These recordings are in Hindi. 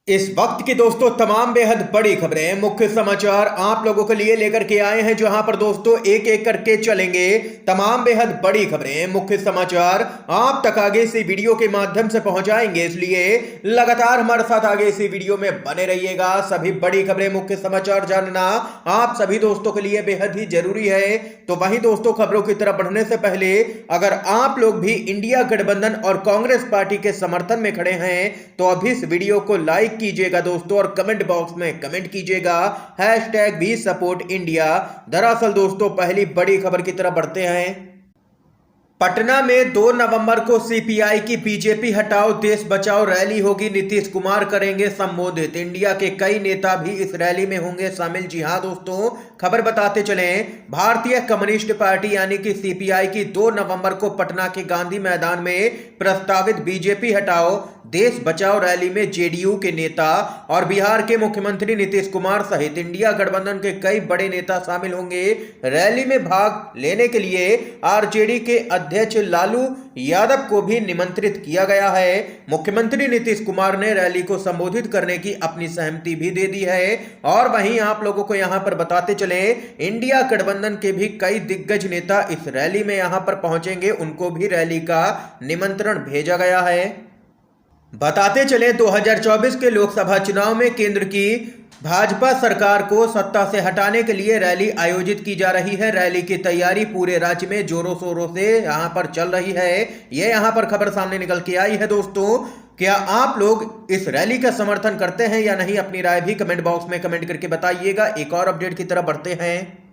इस वक्त की दोस्तों तमाम बेहद बड़ी खबरें मुख्य समाचार आप लोगों के लिए लेकर के आए हैं, जहां पर दोस्तों एक एक करके चलेंगे। तमाम बेहद बड़ी खबरें मुख्य समाचार आप तक आगे इसी वीडियो के माध्यम से पहुंचाएंगे, इसलिए लगातार हमारे साथ आगे इसी वीडियो में बने रहिएगा। सभी बड़ी खबरें मुख्य समाचार जानना आप सभी दोस्तों के लिए बेहद ही जरूरी है। तो वहीं दोस्तों खबरों की तरफ बढ़ने से पहले अगर आप लोग भी इंडिया गठबंधन और कांग्रेस पार्टी के समर्थन में खड़े हैं तो अभी इस वीडियो को लाइक कीजिएगा दोस्तों, और कमेंट बॉक्स में कमेंट कीजिएगा #वी सपोर्ट इंडिया। दरअसल दोस्तों पहली बड़ी खबर की तरफ बढ़ते हैं। पटना में 2 नवंबर को सीपीआई की बीजेपी हटाओ देश बचाओ रैली होगी, नीतीश कुमार करेंगे संबोधित। इंडिया के कई नेता भी इस रैली में होंगे शामिल। जी हां दोस्तों, खबर बताते चलें, भारतीय कम्युनिस्ट पार्टी यानी कि सीपीआई की 2 नवंबर को पटना के गांधी मैदान में प्रस्तावित बीजेपी हटाओ देश बचाओ रैली में जेडीयू के नेता और बिहार के मुख्यमंत्री नीतीश कुमार सहित इंडिया गठबंधन के कई बड़े नेता शामिल होंगे। रैली में भाग लेने के लिए आरजेडी के अध्यक्ष लालू यादव को भी निमंत्रित किया गया है। मुख्यमंत्री नीतीश कुमार ने रैली को संबोधित करने की अपनी सहमति भी दे दी है। और वहीं आप लोगों को यहां पर बताते चले, इंडिया गठबंधन के भी कई दिग्गज नेता इस रैली में यहां पर पहुंचेंगे, उनको भी रैली का निमंत्रण भेजा गया है। बताते चले 2024 के लोकसभा चुनाव में केंद्र की भाजपा सरकार को सत्ता से हटाने के लिए रैली आयोजित की जा रही है। रैली की तैयारी पूरे राज्य में जोरों शोरों से यहां पर चल रही है। यह यहां पर खबर सामने निकल के आई है दोस्तों। क्या आप लोग इस रैली का समर्थन करते हैं या नहीं? अपनी राय भी कमेंट बॉक्स में कमेंट करके बताइएगा। एक और अपडेट की तरफ बढ़ते हैं।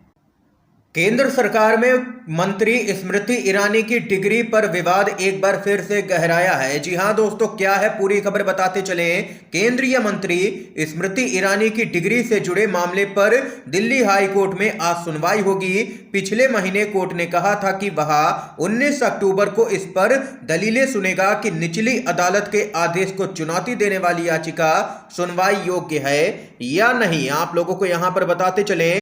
केंद्र सरकार में मंत्री स्मृति ईरानी की डिग्री पर विवाद एक बार फिर से गहराया है। जी हां दोस्तों, क्या है पूरी खबर बताते चलें। केंद्रीय मंत्री स्मृति ईरानी की डिग्री से जुड़े मामले पर दिल्ली हाई कोर्ट में आज सुनवाई होगी। पिछले महीने कोर्ट ने कहा था कि वह 19 अक्टूबर को इस पर दलीलें सुनेगा कि निचली अदालत के आदेश को चुनौती देने वाली याचिका सुनवाई योग्य है या नहीं। आप लोगों को यहां पर बताते चलें,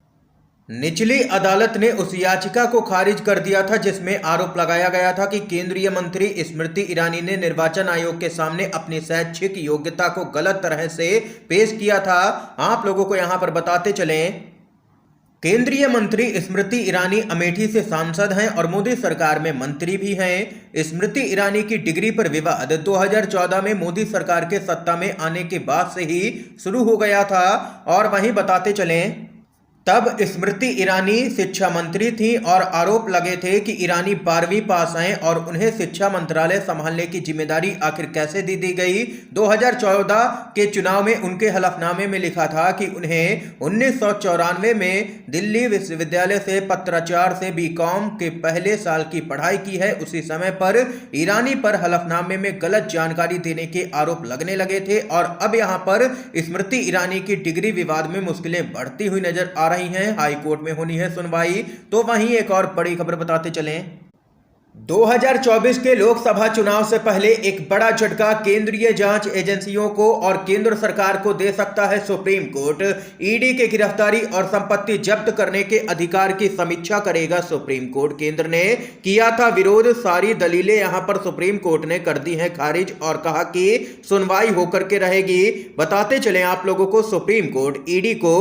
निचली अदालत ने उस याचिका को खारिज कर दिया था जिसमें आरोप लगाया गया था कि केंद्रीय मंत्री स्मृति ईरानी ने निर्वाचन आयोग के सामने अपनी शैक्षिक योग्यता को गलत तरह से पेश किया था। आप लोगों को यहां पर बताते चलें, केंद्रीय मंत्री स्मृति ईरानी अमेठी से सांसद हैं और मोदी सरकार में मंत्री भी हैं। स्मृति ईरानी की डिग्री पर विवाद 2014 में मोदी सरकार के सत्ता में आने के बाद से ही शुरू हो गया था। और वहीं बताते चलें, तब स्मृति ईरानी शिक्षा मंत्री थी और आरोप लगे थे कि ईरानी 12वीं पास हैं और उन्हें शिक्षा मंत्रालय संभालने की जिम्मेदारी आखिर कैसे दी गई। 2014 के चुनाव में उनके हलफनामे में लिखा था कि उन्हें 1994 में दिल्ली विश्वविद्यालय से पत्राचार से बीकॉम के पहले साल की पढ़ाई की है। उसी समय पर ईरानी पर हलफनामे में गलत जानकारी देने के आरोप लगने लगे थे और अब यहां पर स्मृति ईरानी की डिग्री विवाद में मुश्किलें बढ़ती हुई नजर आ रही हैं। हाई कोर्ट में होनी है सुनवाई। तो वहीं एक और बड़ी खबर बताते चलें, 2024 के लोकसभा चुनाव से पहले एक बड़ा झटका केंद्रीय जांच एजेंसियों को और केंद्र सरकार को दे सकता है सुप्रीम कोर्ट। ईडी के गिरफ्तारी और संपत्ति जब्त करने के अधिकार की समीक्षा करेगा सुप्रीम कोर्ट। केंद्र ने किया था विरोध, सारी दलीलें यहां पर सुप्रीम कोर्ट ने कर दी हैं खारिज और कहा कि सुनवाई होकर के रहेगी। बताते चले आप लोगों को, सुप्रीम कोर्ट ईडी को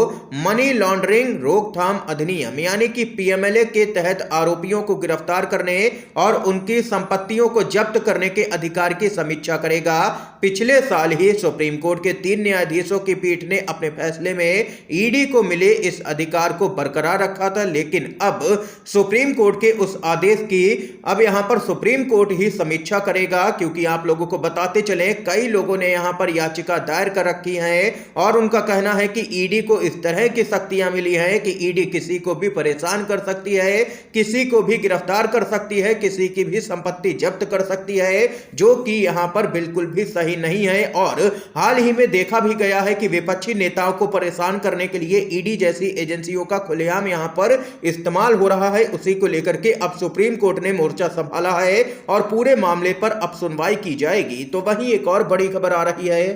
मनी लॉन्ड्रिंग रोकथाम अधिनियम यानी कि पीएमएलए के तहत आरोपियों को गिरफ्तार करने और उनकी संपत्तियों को जब्त करने के अधिकार की समीक्षा करेगा। पिछले साल ही सुप्रीम कोर्ट के 3 न्यायाधीशों की पीठ ने अपने फैसले में ईडी को मिले इस अधिकार को बरकरार रखा था, लेकिन अब सुप्रीम कोर्ट के उस आदेश की अब यहां पर सुप्रीम कोर्ट ही समीक्षा करेगा। क्योंकि आप लोगों को बताते चले, कई लोगों ने यहां पर याचिका दायर कर रखी है और उनका कहना है कि ईडी को इस तरह की शक्तियां मिली हैं कि ईडी किसी को भी परेशान कर सकती है, किसी को भी गिरफ्तार कर सकती है, किसी की भी संपत्ति जब्त कर सकती है, जो कि यहां पर बिल्कुल भी सही नहीं है। और हाल ही में देखा भी गया है कि विपक्षी नेताओं को परेशान करने के लिए ईडी जैसी एजेंसियों का खुलेआम यहां पर इस्तेमाल हो रहा है। उसी को लेकर के अब सुप्रीम कोर्ट ने मोर्चा संभाला है और पूरे मामले पर अब सुनवाई की जाएगी। तो वहीं एक और बड़ी खबर आ रही है,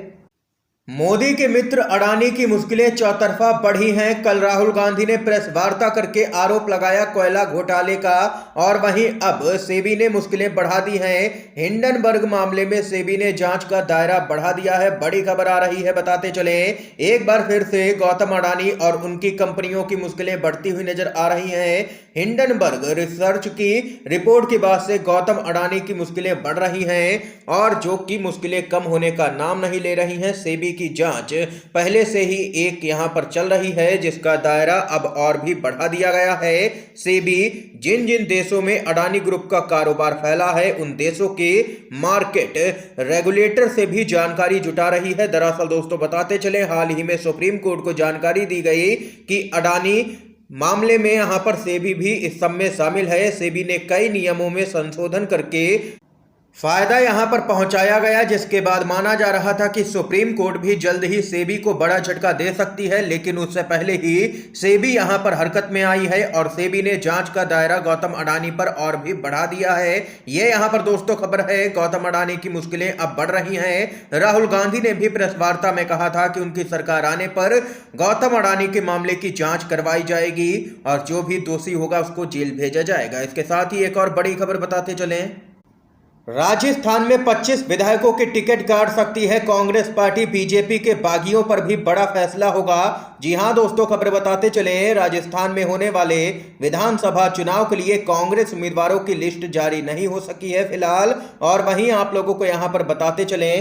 मोदी के मित्र अडानी की मुश्किलें चौतरफा बढ़ी हैं। कल राहुल गांधी ने प्रेस वार्ता करके आरोप लगाया कोयला घोटाले का, और वहीं अब सेबी ने मुश्किलें बढ़ा दी हैं। हिंडनबर्ग मामले में सेबी ने जांच का दायरा बढ़ा दिया है। बड़ी खबर आ रही है, बताते चले। एक बार फिर से गौतम अडानी और उनकी कंपनियों की मुश्किलें बढ़ती हुई नजर आ रही हैं। हिंडनबर्ग रिसर्च की रिपोर्ट के बाद से गौतम अडानी की मुश्किलें बढ़ रही हैं, और जो कि मुश्किलें कम होने का नाम नहीं ले रही हैं। सेबी की जांच पहले से ही एक यहां पर चल रही है, जिसका दायरा अब और भी बढ़ा दिया गया है। सेबी जिन जिन देशों में अडानी ग्रुप का कारोबार फैला है, उन देशों के मार्केट रेगुलेटर से भी जानकारी जुटा रही है। दरअसल दोस्तों बताते चले, हाल ही में सुप्रीम कोर्ट को जानकारी दी गई कि अडानी मामले में यहां पर सेबी भी इस सब में शामिल है। सेबी ने कई नियमों में संशोधन करके फायदा यहां पर पहुंचाया गया, जिसके बाद माना जा रहा था कि सुप्रीम कोर्ट भी जल्द ही सेबी को बड़ा झटका दे सकती है। लेकिन उससे पहले ही सेबी यहां पर हरकत में आई है, और सेबी ने जांच का दायरा गौतम अडानी पर और भी बढ़ा दिया है। यह यहां पर दोस्तों खबर है, गौतम अडानी की मुश्किलें अब बढ़ रही हैं। राहुल गांधी ने भी प्रेस वार्ता में कहा था कि उनकी सरकार आने पर गौतम अडानी के मामले की जांच करवाई जाएगी, और जो भी दोषी होगा उसको जेल भेजा जाएगा। इसके साथ ही एक और बड़ी खबर बताते चले। राजस्थान में 25 विधायकों की टिकट काट सकती है कांग्रेस पार्टी। बीजेपी के बागियों पर भी बड़ा फैसला होगा। जी हां दोस्तों, खबर बताते चले। राजस्थान में होने वाले विधानसभा चुनाव के लिए कांग्रेस उम्मीदवारों की लिस्ट जारी नहीं हो सकी है फिलहाल, और वहीं आप लोगों को यहां पर बताते चले,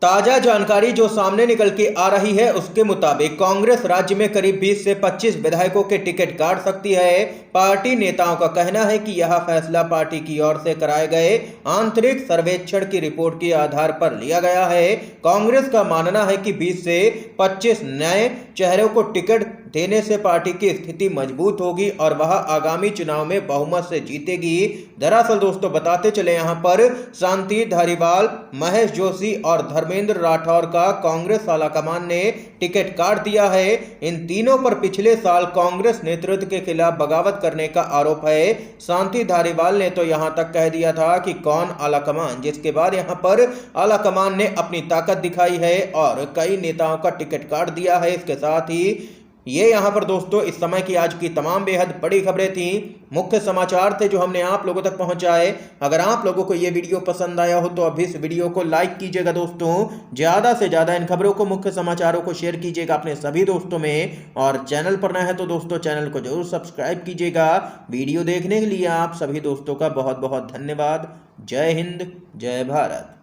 ताजा जानकारी जो सामने निकल के आ रही है उसके मुताबिक कांग्रेस राज्य में करीब 20 से 25 विधायकों के टिकट काट सकती है। पार्टी नेताओं का कहना है कि यह फैसला पार्टी की ओर से कराए गए आंतरिक सर्वेक्षण की रिपोर्ट के आधार पर लिया गया है। कांग्रेस का मानना है कि 20 से 25 नए चेहरों को टिकट देने से पार्टी की स्थिति मजबूत होगी, और वह आगामी चुनाव में बहुमत से जीतेगी। दरअसल दोस्तों बताते चले, यहां पर शांति धारीवाल, महेश जोशी और धर्मेंद्र राठौर का कांग्रेस आलाकमान ने टिकट काट दिया है। इन तीनों पर पिछले साल कांग्रेस नेतृत्व के खिलाफ बगावत करने का आरोप है। शांति धारीवाल ने तो यहां तक कह दिया था कि कौन आलाकमान, जिसके बाद यहां पर आलाकमान ने अपनी ताकत दिखाई है और कई नेताओं का टिकट काट दिया है। इसके साथ ही ये यहाँ पर दोस्तों इस समय की आज की तमाम बेहद बड़ी खबरें थी, मुख्य समाचार थे जो हमने आप लोगों तक पहुंचाए। अगर आप लोगों को ये वीडियो पसंद आया हो तो अभी इस वीडियो को लाइक कीजिएगा दोस्तों। ज़्यादा से ज़्यादा इन खबरों को, मुख्य समाचारों को शेयर कीजिएगा अपने सभी दोस्तों में, और चैनल पर नए हैं तो दोस्तों चैनल को जरूर सब्सक्राइब कीजिएगा। वीडियो देखने के लिए आप सभी दोस्तों का बहुत बहुत धन्यवाद। जय हिंद, जय भारत।